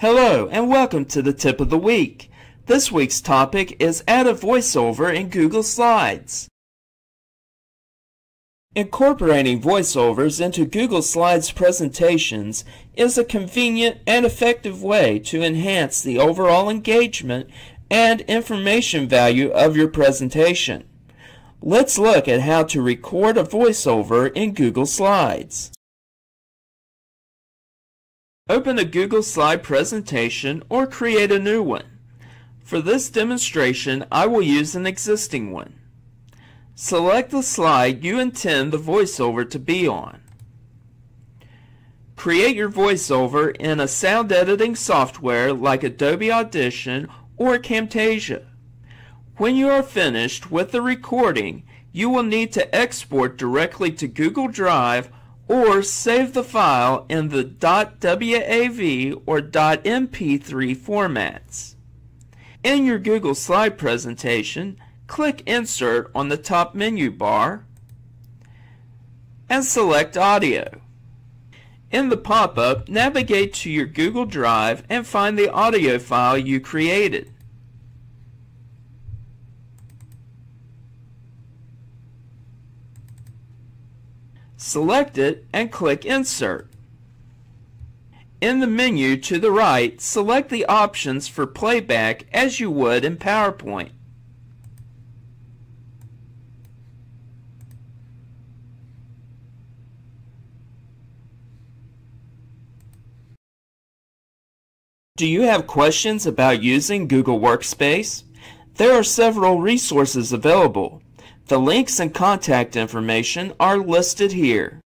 Hello and welcome to the Tip of the Week. This week's topic is add a voiceover in Google Slides. Incorporating voiceovers into Google Slides presentations is a convenient and effective way to enhance the overall engagement and information value of your presentation. Let's look at how to record a voiceover in Google Slides. Open a Google Slide presentation or create a new one. For this demonstration, I will use an existing one. Select the slide you intend the voiceover to be on. Create your voiceover in a sound editing software like Adobe Audition or Camtasia. When you are finished with the recording, you will need to export directly to Google Drive or save the file in the .wav or .mp3 formats. In your Google Slide presentation, click Insert on the top menu bar and select Audio. In the pop-up, navigate to your Google Drive and find the audio file you created. Select it and click Insert. In the menu to the right, select the options for playback as you would in PowerPoint. Do you have questions about using Google Workspace? There are several resources available. The links and contact information are listed here.